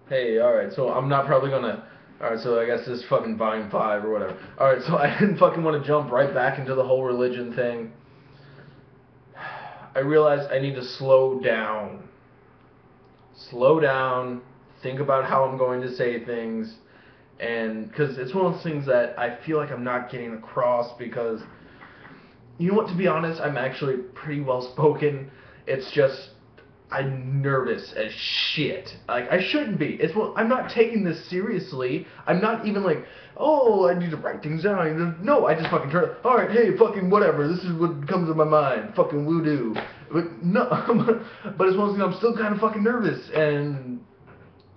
Hey, alright, so I'm not probably gonna... Alright, so I guess this is fucking volume 5 or whatever. Alright, so I didn't fucking want to jump right back into the whole religion thing. I realized I need to slow down. Slow down, think about how I'm going to say things, and... Because it's one of those things that I feel like I'm not getting across because... You know what, to be honest, I'm actually pretty well spoken. It's just... I'm nervous as shit. Like, I shouldn't be. It's well, I'm not taking this seriously. I'm not even like, oh, I need to write things down. No, I just fucking turn. All right, hey, fucking whatever. This is what comes to my mind. Fucking woo-doo. But no, but it's one of those things. I'm still kind of fucking nervous, and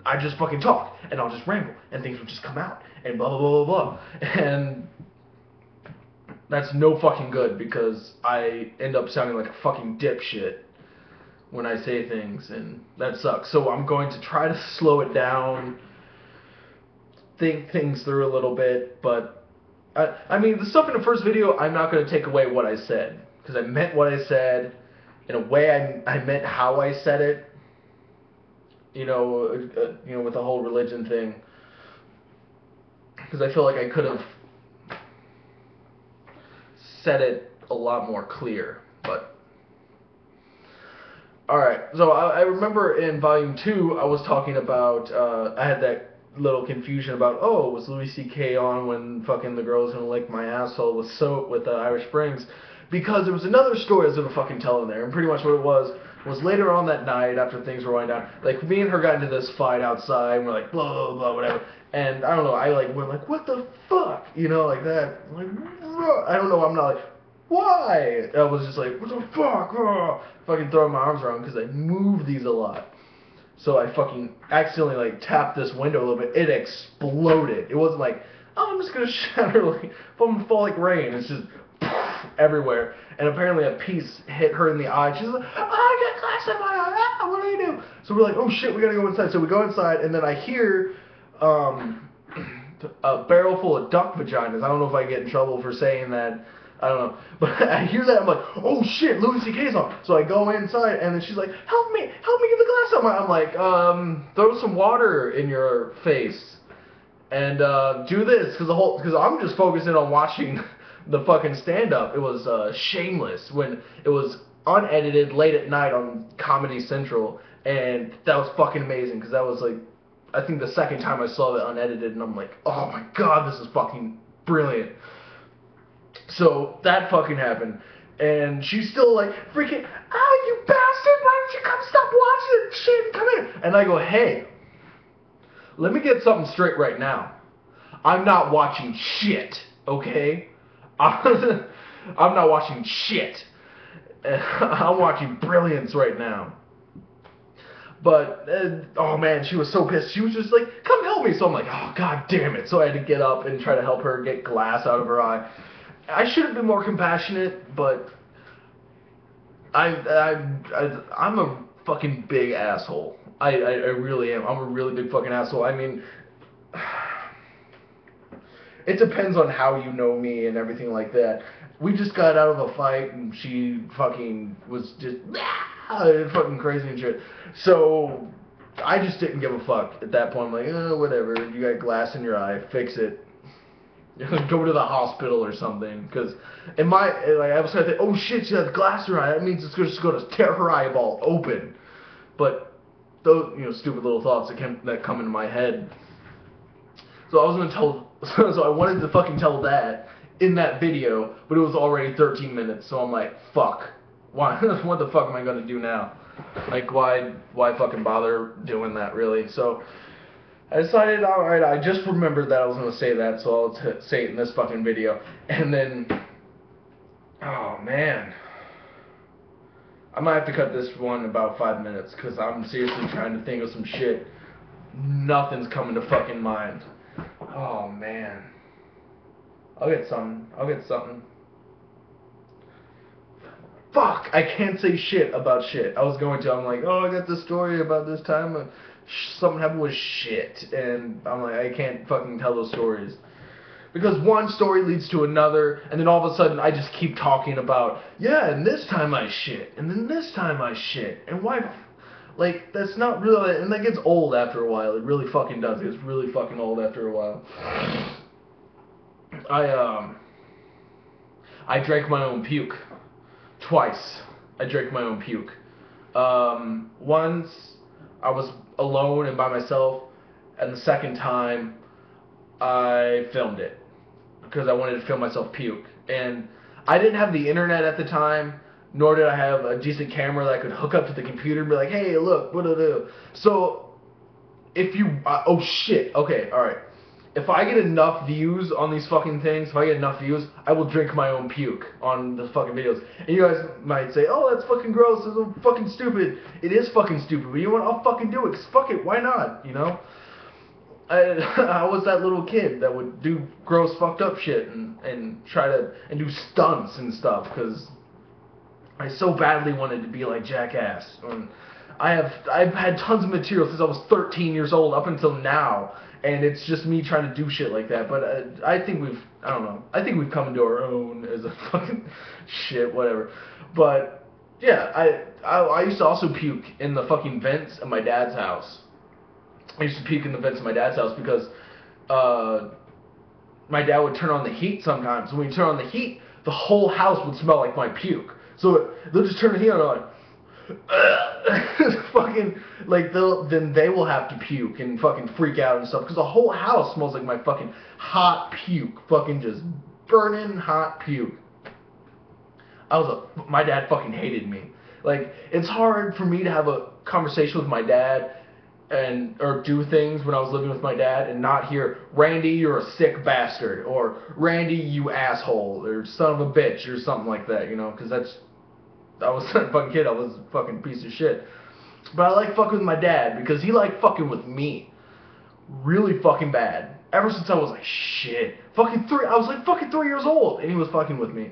I just fucking talk, and I'll just ramble, and things will just come out, and blah blah blah blah blah, and that's no fucking good because I end up sounding like a fucking dipshit when I say things, and that sucks. So I'm going to try to slow it down, think things through a little bit, but I mean, the stuff in the first video, I'm not going to take away what I said, because I meant what I said, in a way I meant how I said it, you know, with the whole religion thing, because I feel like I could have said it a lot more clear, but... Alright, so I remember in volume 2, I was talking about, I had that little confusion about, oh, was Louis C.K. on when fucking the girl was gonna lick my asshole with soap with Irish Springs? Because there was another story I was gonna fucking tell in there, and pretty much what it was later on that night, after things were winding down, like, me and her got into this fight outside, and we're like, blah, blah, blah, whatever, and I don't know, I like, went like, what the fuck? You know, like that, like, I don't know, I'm not like, why? I was just like, what the fuck? Fucking throwing my arms around because I move these a lot. So I fucking accidentally like tapped this window a little bit. It exploded. It wasn't like, oh, I'm just gonna shatter like from fall like rain. It's just everywhere. And apparently a piece hit her in the eye. She's like, oh, I got glass in my eye. Ah, what do I do? So we're like, oh shit, we gotta go inside. So we go inside, and then I hear a barrel full of duck vaginas. I don't know if I get in trouble for saying that. I don't know. But I hear that, I'm like, oh shit, Louis C.K.'s on. So I go inside, and then she's like, help me get the glass out. I'm like, throw some water in your face, and do this, because I'm just focusing on watching the fucking stand-up. It was Shameless, when it was unedited, late at night on Comedy Central, and that was fucking amazing, because that was like, I think the second time I saw it unedited, and I'm like, oh my god, this is fucking brilliant. So that fucking happened, and she's still like freaking, oh you bastard, why don't you come stop watching this shit, come here. And I go, hey, let me get something straight right now. I'm not watching shit, okay? I'm not watching shit. I'm watching brilliance right now. But, oh man, she was so pissed. She was just like, come help me. So I'm like, oh god damn it. So I had to get up and try to help her get glass out of her eye. I should have been more compassionate, but I'm a fucking big asshole. I really am. I'm a really big fucking asshole. I mean, it depends on how you know me and everything like that. We just got out of a fight, and she fucking was just fucking crazy and shit. So I just didn't give a fuck at that point. I'm like, oh, whatever. You got glass in your eye. Fix it. Go to the hospital or something, because in my, like, I was trying to think, oh shit, she has glass in her eye, that means it's just going to tear her eyeball open. But those, you know, stupid little thoughts that come into my head. So I was going to tell, so I wanted to fucking tell that in that video, but it was already 13 minutes, so I'm like, fuck, why, what the fuck am I going to do now? Like, why fucking bother doing that, really? So I decided, alright, I just remembered that I was going to say that, so I'll say it in this fucking video. And then, oh man, I might have to cut this one about 5 minutes, because I'm seriously trying to think of some shit. Nothing's coming to fucking mind. Oh man. I'll get something. Fuck! I can't say shit about shit. I was going to, I'm like, oh, I got this story about this time. Something happened with shit, and I'm like, I can't fucking tell those stories. Because one story leads to another, and then all of a sudden I just keep talking about, yeah, and this time I shit, and then this time I shit, and why Like, that's not really, and that gets old after a while. It really fucking does. It gets really fucking old after a while. I drank my own puke. Twice. I drank my own puke. Once I was alone and by myself, and the second time I filmed it because I wanted to film myself puke. And I didn't have the internet at the time, nor did I have a decent camera that I could hook up to the computer and be like, hey, look, what do I do? So, if you, oh shit, okay, alright. If I get enough views on these fucking things, if I get enough views, I will drink my own puke on the fucking videos. And you guys might say, oh, that's fucking gross, it's fucking stupid. It is fucking stupid, but you know what, I'll fucking do it, because fuck it, why not, you know? I was that little kid that would do gross, fucked up shit and try to, and do stunts and stuff, because I so badly wanted to be like Jackass. I've had tons of material since I was 13 years old up until now, and it's just me trying to do shit like that. But I think I don't know, I think we've come into our own as a fucking shit, whatever. But yeah, I used to also puke in the fucking vents at my dad's house. I used to puke in the vents at my dad's house because my dad would turn on the heat sometimes. When he turned on the heat, the whole house would smell like my puke. So they'll just turn the heat on and like, fucking, like, then they will have to puke and fucking freak out and stuff because the whole house smells like my fucking hot puke, fucking just burning hot puke. My dad fucking hated me. Like, it's hard for me to have a conversation with my dad or do things when I was living with my dad and not hear, Randy, you're a sick bastard, or Randy, you asshole, or son of a bitch, or something like that, you know, because I was a fucking kid, I was a fucking piece of shit. But I like fucking with my dad because he liked fucking with me really fucking bad. Ever since I was like, shit, I was like fucking 3 years old, and he was fucking with me.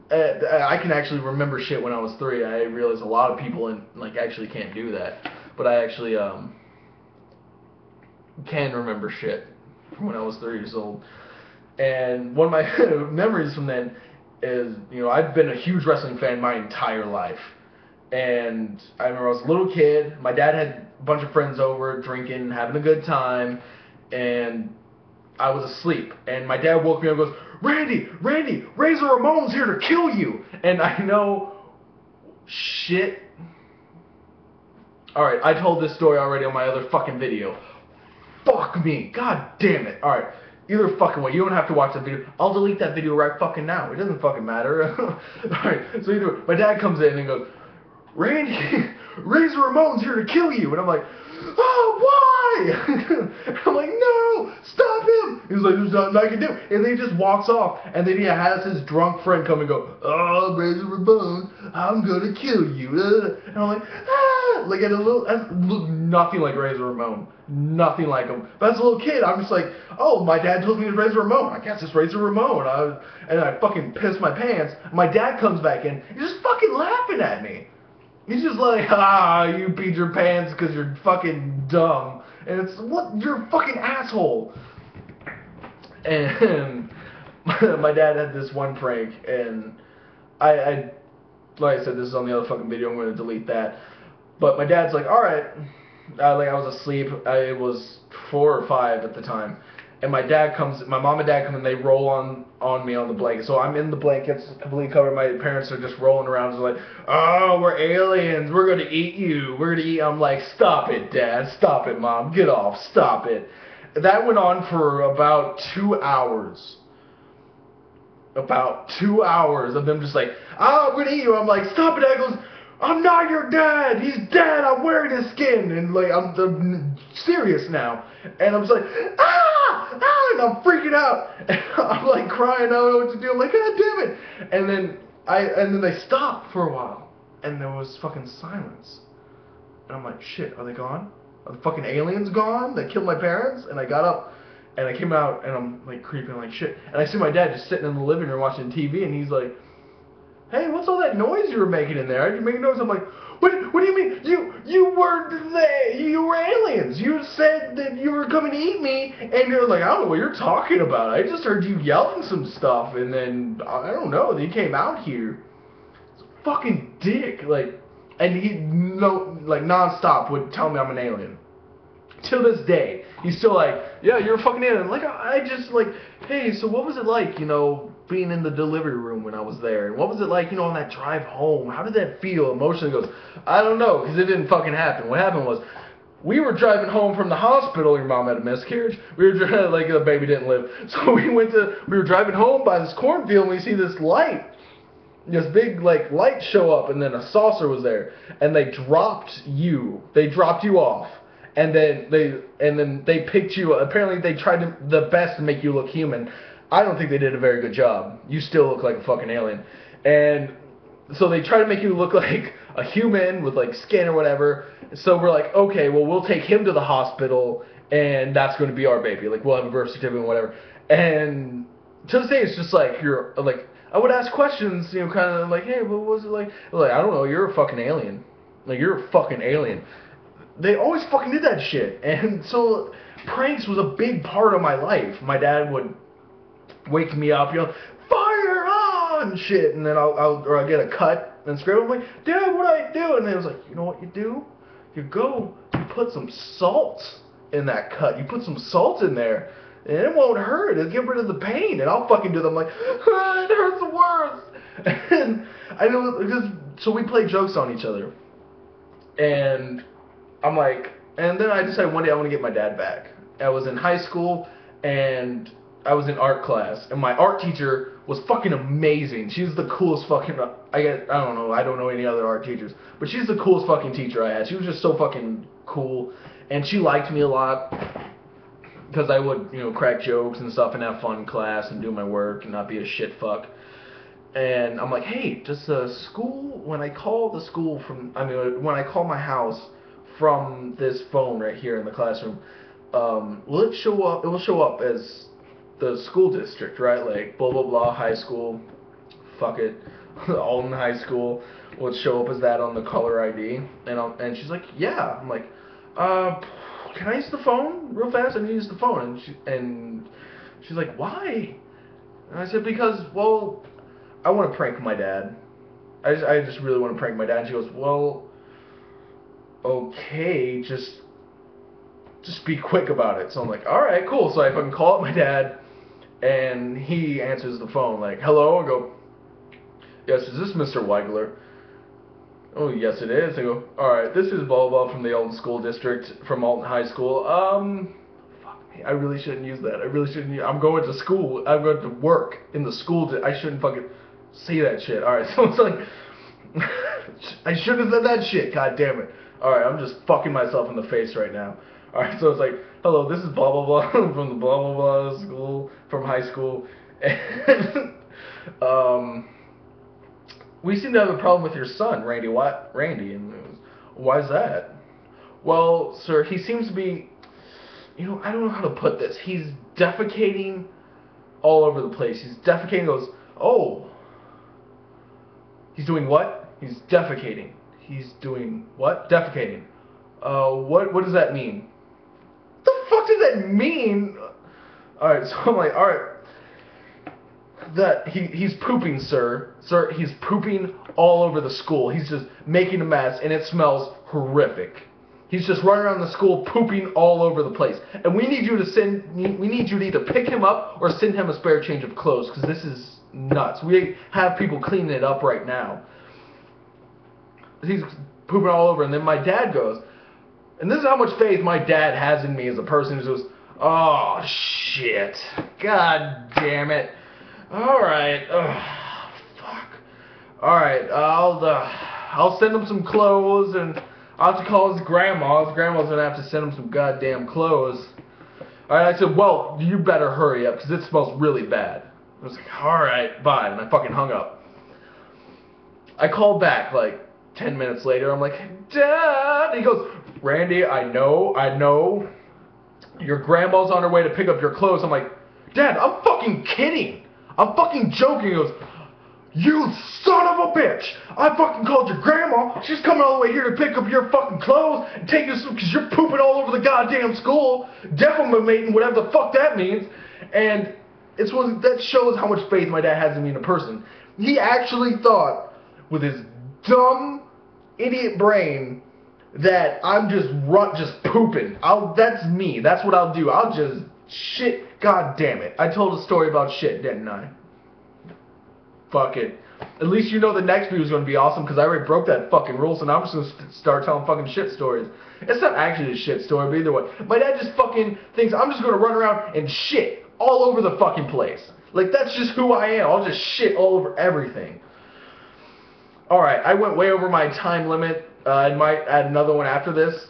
I can actually remember shit when I was 3. I realized a lot of people actually can't do that. But I actually can remember shit from when I was 3 years old. And one of my memories from then is, you know, I've been a huge wrestling fan my entire life. And I remember I was a little kid. My dad had a bunch of friends over, drinking, having a good time. And I was asleep. And my dad woke me up and goes, Randy, Razor Ramon's here to kill you. And I know, shit. Alright, I told this story already on my other fucking video. Fuck me. God damn it. Alright, either fucking way. You don't have to watch that video. I'll delete that video right fucking now. It doesn't fucking matter. Alright, so either way, my dad comes in and goes, Randy, Razor Ramon's here to kill you. And I'm like, oh, why? I'm like, no, stop him. He's like, there's nothing I can do. And then he just walks off. And then he has his drunk friend come and go, oh, Razor Ramon, I'm going to kill you. And I'm like, ah. Like, that's nothing like Razor Ramon. Nothing like him. But as a little kid, I'm just like, oh, my dad told me it's Razor Ramon. I guess it's Razor Ramon. And I fucking pissed my pants. My dad comes back in. He's just fucking laughing at me. He's just like, you peed your pants because you're fucking dumb. And it's, what? You're a fucking asshole. And my dad had this one prank, and I like I said, this is on the other fucking video, I'm going to delete that. But my dad's like, alright. I was asleep. It was 4 or 5 at the time. And my mom and dad come and they roll on me on the blanket. So I'm in the blankets, completely covered. My parents are just rolling around. They're like, oh, we're aliens. We're going to eat you. We're going to eat. I'm like, stop it, Dad. Stop it, Mom. Get off. Stop it. That went on for about 2 hours. About 2 hours of them just like, I'm going to eat you. I'm like, stop it. Dad goes, I'm not your dad. He's dead. I'm wearing his skin. And like, I'm serious now. And I'm just like, and I'm freaking out. And I'm like crying. I don't know what to do. I'm like, God damn it. And then they stopped for a while. And there was fucking silence. And I'm like, shit, are they gone? Are the fucking aliens gone? They killed my parents? And I got up and I came out and I'm like creeping like shit. And I see my dad just sitting in the living room watching TV and he's like, hey, what's all that noise you were making in there? You making noise? I'm like, what do you mean? You were aliens. You said that you were coming to eat me, and you're like, I don't know what you're talking about. I just heard you yelling some stuff, and then I don't know. They came out here. It's a fucking dick. Like, And he non-stop would tell me I'm an alien. Till this day, he's still like, yeah, you're a fucking alien. Like, I just like, hey, so what was it like, being in the delivery room when I was there? And what was it like, on that drive home? How did that feel emotionally? He goes, I don't know, because it didn't fucking happen. What happened was, we were driving home from the hospital. Your mom had a miscarriage. We were driving, like, the baby didn't live. So we were driving home by this cornfield, and we see this light. This big, like, light show up, and then a saucer was there. And they dropped you. They dropped you off. And then they picked you. Apparently, they tried the best to make you look human. I don't think they did a very good job. You still look like a fucking alien. And so they try to make you look like a human with, like, skin or whatever. So we're like, okay, well, we'll take him to the hospital, and that's going to be our baby. Like, we'll have a birth certificate and whatever. And to this day, it's just like, I would ask questions, kind of like, hey, what was it like? Like, I don't know, you're a fucking alien. Like, you're a fucking alien. They always fucking did that shit. And so pranks was a big part of my life. My dad would wake me up, fire on shit, and then I'll get a cut and scream. I'm like, Dad, what do I do? And they was like, you know what you do? You put some salt in that cut. You put some salt in there, and it won't hurt. It'll get rid of the pain. And I'll fucking do them like, it hurts worse. And I know, because, so we play jokes on each other. And I'm like, and then I decided one day I want to get my dad back. I was in high school, and I was in art class, and my art teacher was fucking amazing. She's the coolest fucking, I don't know any other art teachers, but she's the coolest fucking teacher I had. She was just so fucking cool, and she liked me a lot, because I would, crack jokes and stuff and have fun in class and do my work and not be a shit fuck. And I'm like, hey, does the school, when I call my house from this phone right here in the classroom, will it show up? It will show up as the school district, right? Like, blah, blah, blah, high school, fuck it, Alton High School, will it show up as that on the caller ID? And she's like, yeah. I'm like, can I use the phone real fast? I need to use the phone. And she's like, why? And I said, because, well, I want to prank my dad. I just really want to prank my dad. And she goes, well, okay, just be quick about it. So I'm like, alright, cool. So I fucking call up my dad, and he answers the phone, like, hello? I go, yes, is this Mr. Weigler? Oh, yes it is. I go, alright, this is blah blah from the Alton School District, from Alton High School. Fuck me, I really shouldn't use that. I'm going to school. I'm going to work in the school. I shouldn't fucking say that shit. Alright, so it's like, I shouldn't have said that shit, god damn it. Alright, I'm just fucking myself in the face right now. Alright, so it's like, hello, this is blah blah blah from the blah blah blah school, from high school. And, we seem to have a problem with your son, Randy. What? Randy. And why's that? Well, sir, he seems to be, I don't know how to put this. He's defecating all over the place. He's defecating, goes, oh. He's doing what? He's defecating. He's doing what? Defecating. What does that mean? What the fuck does that mean? Alright, so I'm like, alright. That he's pooping, sir. Sir, he's pooping all over the school. He's just making a mess, and it smells horrific. He's just running around the school pooping all over the place. And we need you to either pick him up or send him a spare change of clothes, because this is nuts. We have people cleaning it up right now. He's pooping all over, and then my dad goes, and this is how much faith my dad has in me as a person who goes, oh, shit. God damn it. Alright. Fuck. Alright, I'll send him some clothes, and I'll have to call his grandma. His grandma's gonna have to send him some goddamn clothes. Alright, I said, well, you better hurry up, because it smells really bad. I was like, alright, bye, and I fucking hung up. I called back, like, 10 minutes later. I'm like, Dad! He goes, Randy, I know. Your grandma's on her way to pick up your clothes. I'm like, Dad, I'm fucking kidding. I'm fucking joking. He goes, you son of a bitch! I fucking called your grandma. She's coming all the way here to pick up your fucking clothes and take us because you're pooping all over the goddamn school, defamating, whatever the fuck that means. And that shows how much faith my dad has in me in a person. He actually thought, with his dumb, idiot brain that I'm just pooping. That's me. That's what I'll do. I'll just shit. God damn it. I told a story about shit, didn't I? Fuck it. At least you know the next video is going to be awesome because I already broke that fucking rule, so now I'm just going to start telling fucking shit stories. It's not actually a shit story, but either way. My dad just fucking thinks I'm just going to run around and shit all over the fucking place. Like, that's just who I am. I'll just shit all over everything. Alright, I went way over my time limit. I might add another one after this.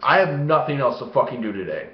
I have nothing else to fucking do today.